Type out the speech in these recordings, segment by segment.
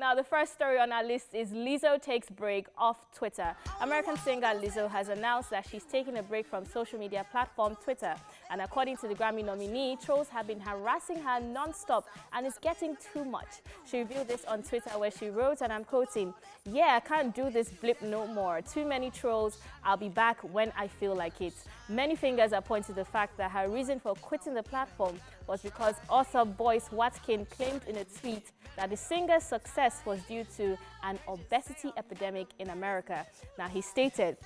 Now, the first story on our list is Lizzo takes break off Twitter. American singer Lizzo has announced that she's taking a break from social media platform Twitter. And according to the Grammy nominee, trolls have been harassing her non-stop and it's getting too much. She revealed this on Twitter where she wrote, and I'm quoting, "Yeah, I can't do this blip no more. Too many trolls. I'll be back when I feel like it." Many fingers are pointing to the fact that her reason for quitting the platform was because author Boyce Watkin claimed in a tweet that the singer's success was due to an obesity epidemic in America. Now, he stated,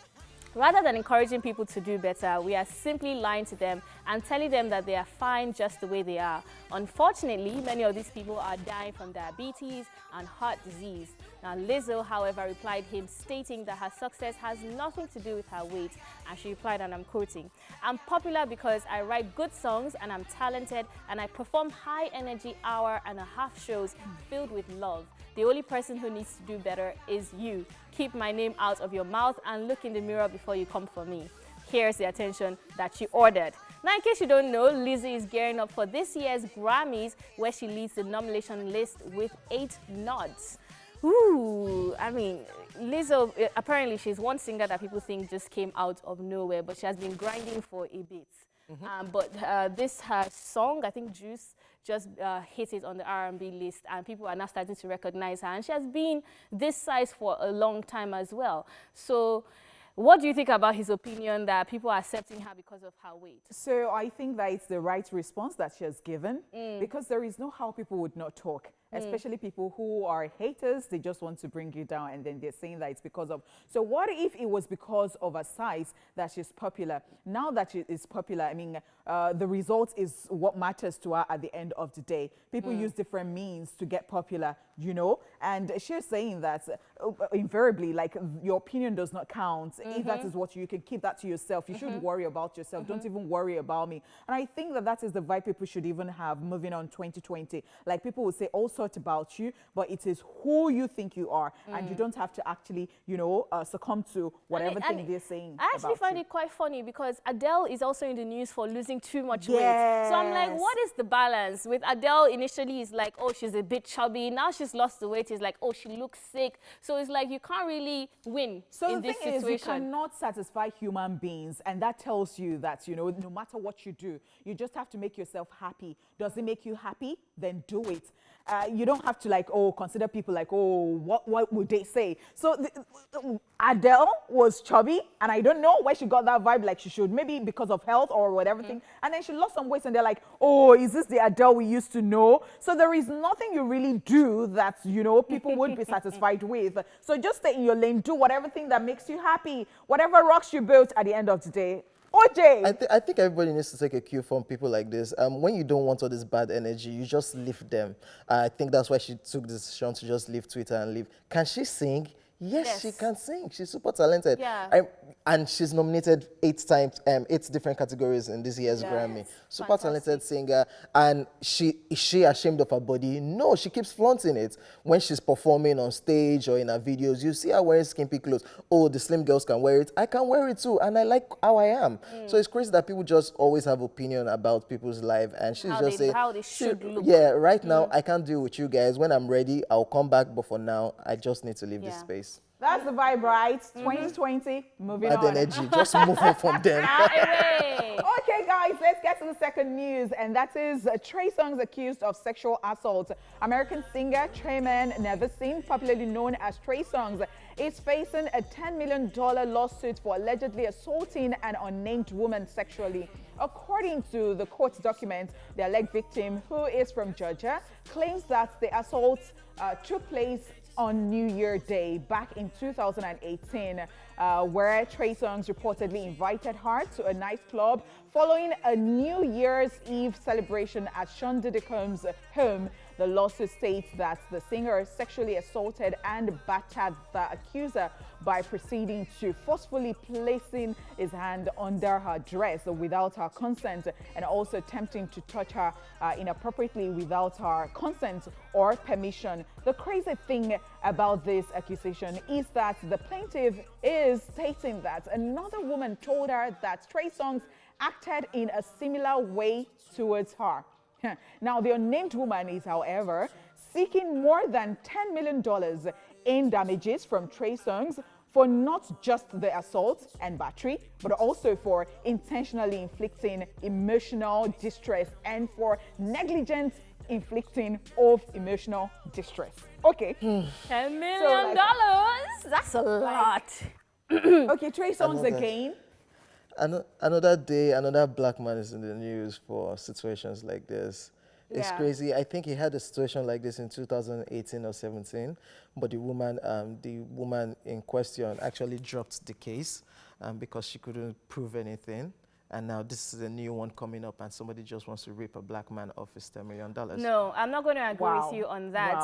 "Rather than encouraging people to do better, we are simply lying to them and telling them that they are fine just the way they are. Unfortunately, many of these people are dying from diabetes and heart disease." Now, Lizzo, however, replied him, stating that her success has nothing to do with her weight. And she replied, and I'm quoting, "I'm popular because I write good songs and I'm talented and I perform high-energy hour-and-a-half shows filled with love. The only person who needs to do better is you. Keep my name out of your mouth and look in the mirror before you come for me." Here's the attention that she ordered. Now, in case you don't know, Lizzy is gearing up for this year's Grammys, where she leads the nomination list with 8 nods. Ooh, I mean, Lizzo, apparently she's one singer that people think just came out of nowhere, but she has been grinding for a bit. But this her song, I think Juice, just hit it on the R&B list, and people are now starting to recognize her. And she has been this size for a long time as well. So what do you think about his opinion that people are accepting her because of her weight? So I think that it's the right response that she has given, because there is no how people would not talk. Especially people who are haters, they just want to bring you down, and then they're saying that it's because of. So what if it was because of her size that she's popular? Now that she is popular, I mean, the result is what matters to her at the end of the day. People use different means to get popular, you know, and she's saying that invariably, like, your opinion does not count. If that is what you can keep that to yourself. You should worry about yourself. Don't even worry about me. And I think that that is the vibe people should even have moving on 2020. Like, people will say all sorts about you, but it is who you think you are, and you don't have to actually, you know, succumb to whatever thing they're saying. I actually find it quite funny because Adele is also in the news for losing too much weight. So I'm like, what is the balance? With Adele, initially it's like, oh, she's a bit chubby. Now she's lost the weight. It's like, oh, she looks sick. So it's like you can't really win in this situation. So the thing is, you cannot satisfy human beings, and that tells you that, you know, no matter what you do, you just have to make yourself happy. Does it make you happy? Then do it. You don't have to, like, oh, consider people like, oh, what would they say? So Adele was chubby, and I don't know where she got that vibe, like she should, maybe because of health or whatever thing. And then she lost some weight, and they're like, oh, is this the Adele we used to know? So there is nothing you really do that, you know, people would be satisfied with. So just stay in your lane, do whatever thing that makes you happy, whatever rocks you built at the end of the day. OJ. I think everybody needs to take a cue from people like this. When you don't want all this bad energy, you just leave them. I think that's why she took the decision to just leave Twitter and leave. Can she sing? Yes, she can sing. She's super talented. Yeah. And she's nominated 8 times, 8 different categories in this year's Grammy. Super talented singer. And is she ashamed of her body? No, she keeps flaunting it. When she's performing on stage or in her videos, you see her wearing skimpy clothes. Oh, the slim girls can wear it. I can wear it too, and I like how I am. So it's crazy that people just always have opinion about people's life, and she's just saying, how they should look. Yeah, right now I can't deal with you guys. When I'm ready, I'll come back. But for now, I just need to leave this space. That's the vibe, right? 2020, moving on. Bad energy, just move on from them. Okay, guys, let's get to the second news, and that is Trey Songz accused of sexual assault. American singer Tremaine Neverson, popularly known as Trey Songz, is facing a $10 million lawsuit for allegedly assaulting an unnamed woman sexually. According to the court documents, the alleged victim, who is from Georgia, claims that the assault took place on New Year Day back in 2018, where Trey Songz reportedly invited her to a nightclub following a New Year's Eve celebration at Sean Diddy Combs' home. The lawsuit states that the singer sexually assaulted and battered the accuser by proceeding to forcefully placing his hand under her dress without her consent, and also attempting to touch her inappropriately without her consent or permission. The crazy thing about this accusation is that the plaintiff is stating that another woman told her that Trey Songz acted in a similar way towards her. Now, the unnamed woman is, however, seeking more than $10 million in damages from Trey Songz for not just the assault and battery, but also for intentionally inflicting emotional distress and for negligent inflicting of emotional distress. Okay. $10 million. That's a lot. Okay, Trey Songz again. Another day, another black man is in the news for situations like this. It's crazy. I think he had a situation like this in 2018 or 17, but the woman in question actually dropped the case because she couldn't prove anything. And now this is a new one coming up, and somebody just wants to rip a black man off his $10 million. No, I'm not going to agree with you on that.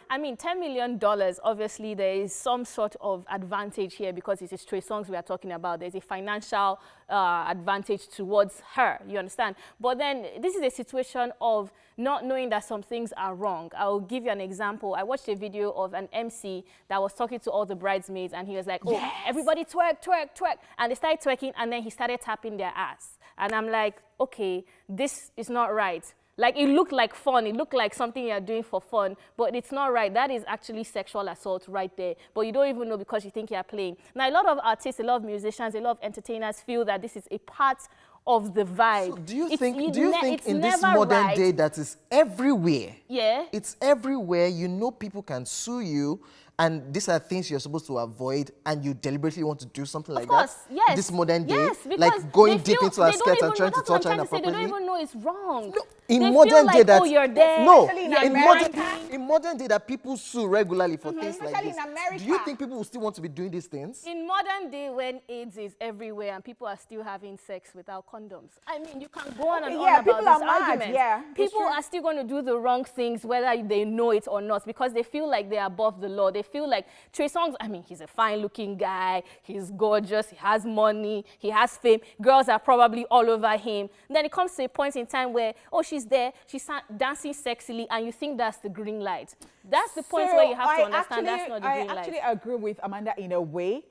I mean, $10 million, obviously there is some sort of advantage here because it is Trey Songz we are talking about. There's a financial advantage towards her, you understand? But then this is a situation of not knowing that some things are wrong. I'll give you an example. I watched a video of an MC that was talking to all the bridesmaids, and he was like, oh, everybody twerk, twerk, twerk. And they started twerking, and then he started tapping their ass. And I'm like, okay, this is not right. Like, it looked like fun. It looked like something you're doing for fun, but it's not right. That is actually sexual assault right there. But you don't even know because you think you're playing. Now, a lot of artists, a lot of musicians, a lot of entertainers feel that this is a part of the vibe. So do you think in this modern day that is everywhere? Yeah. It's everywhere. You know people can sue you, and these are things you're supposed to avoid, and you deliberately want to do something like that? Yes. This modern day? Yes, because like going deep feel, into a skirt and trying to touch her inappropriately? They don't even know it's wrong. No, in they modern feel day like, that... oh, you're there. No, in in modern day that people sue regularly for things like Especially this. in America. Do you think people will still want to be doing these things? In modern day when AIDS is everywhere and people are still having sex without condoms. I mean, you can go on and on about this argument. Yeah, people are still going to do the wrong things whether they know it or not because they feel like they're above the law. They feel like Trey Songz, I mean, he's a fine-looking guy. He's gorgeous. He has money. He has fame. Girls are probably all over him. Then it comes to a point in time where, oh, she's there. She's dancing sexily, and you think that's the green light. That's the point where you have to understand that's not the green light. I actually agree with Amanda in a way.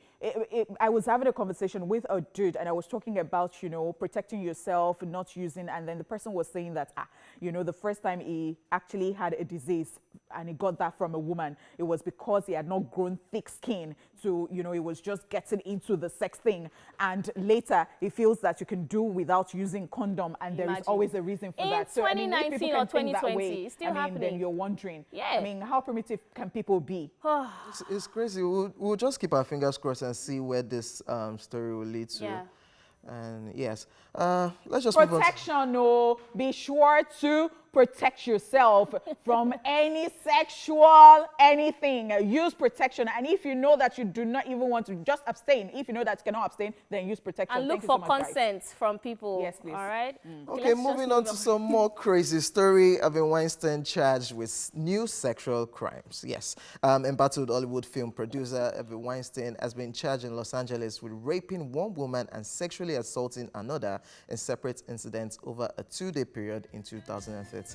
I was having a conversation with a dude, and I was talking about, you know, protecting yourself, not using, and then the person was saying that, you know, the first time he actually had a disease and he got that from a woman, it was because he had not grown thick skin to, you know, he was just getting into the sex thing. And later, he feels that you can do without using condom, and there is always a reason for that. So, 2019 or 2020, it's still happening. Then you're wondering, yeah. I mean, how primitive can people be? It's crazy. We'll just keep our fingers crossed and see where this story will lead to. Yeah. And yes, let's just protection. No, be sure to protect yourself from any sexual anything. Use protection, and if you know that you do not even want to, just abstain. If you know that you cannot abstain, then use protection. And look for consent from people. Yes, please. All right. Okay, moving on to some more crazy story. Harvey Weinstein charged with new sexual crimes. Yes, embattled Hollywood film producer Harvey Weinstein has been charged in Los Angeles with raping one woman and sexually assaulting another in separate incidents over a 2-day period in 2013.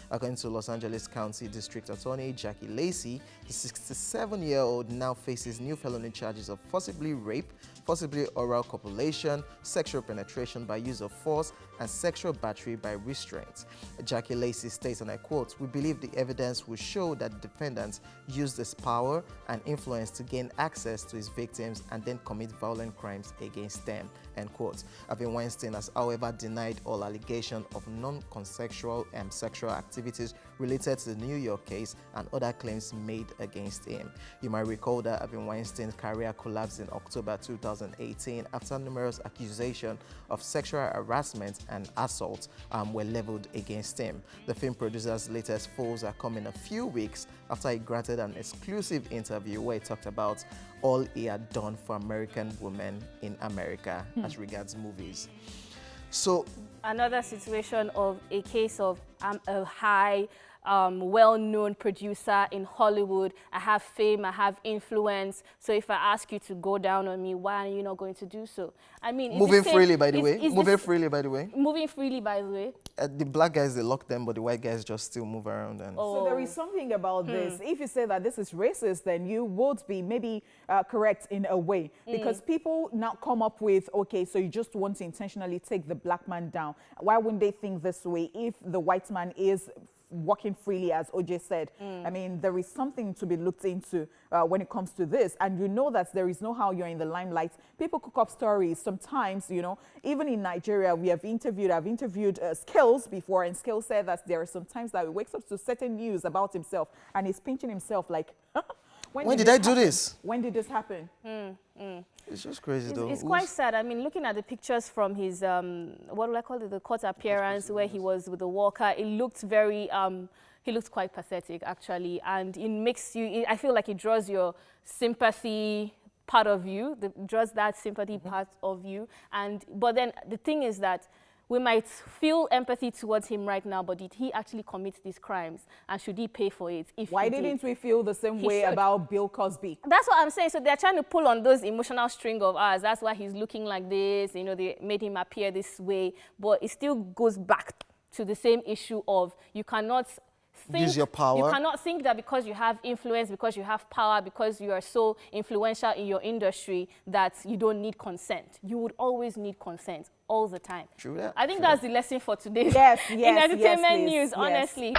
According to Los Angeles County District Attorney Jackie Lacey, the 67-year-old now faces new felony charges of forcibly rape, forcibly oral copulation, sexual penetration by use of force, and sexual battery by restraint. Jackie Lacey states, and I quote, "We believe the evidence will show that the defendant used his power and influence to gain access to his victims and then commit violent crimes against them," end quote. Harvey Weinstein has, however, denied all allegations of non-consensual sexual activities related to the New York case and other claims made against him. You might recall that Harvey Weinstein's career collapsed in October 2018 after numerous accusations of sexual harassment and assault were leveled against him. The film producer's latest foes are coming a few weeks after he granted an exclusive interview where he talked about all he had done for American women in America as regards movies. So another situation of a case of a high well-known producer in Hollywood. I have fame, I have influence. So if I ask you to go down on me, why are you not going to do so? I mean, moving freely, by the way. Moving freely, by the way. Moving freely, by the way. The black guys, they lock them, but the white guys just still move around. And So there is something about this. If you say that this is racist, then you would be maybe correct in a way. Because people now come up with, okay, so you just want to intentionally take the black man down. Why wouldn't they think this way if the white man is walking freely, as OJ said. I mean, there is something to be looked into when it comes to this. And you know that there is no how you're in the limelight. People cook up stories. Sometimes, you know, even in Nigeria, I've interviewed Skills before, and Skills said that there are some times that he wakes up to certain news about himself and he's pinching himself like, when did I do this? When did this happen? It's just crazy, though. It's quite sad. I mean, looking at the pictures from his, what do I call it, the court appearance where he was with the walker, it looked very, he looked quite pathetic, actually. And it makes you, I feel like it draws your sympathy part of you, draws that sympathy part of you. But then the thing is that we might feel empathy towards him right now, but did he actually commit these crimes? And should he pay for it? Why didn't we feel the same way about Bill Cosby? That's what I'm saying. So they're trying to pull on those emotional string of ours. That's why he's looking like this. You know, they made him appear this way. But it still goes back to the same issue of you cannot use your power. You cannot think that because you have influence, because you have power, because you are so influential in your industry that you don't need consent. You would always need consent all the time. True that. I think that's the lesson for today. Yes, in entertainment news, yes. honestly.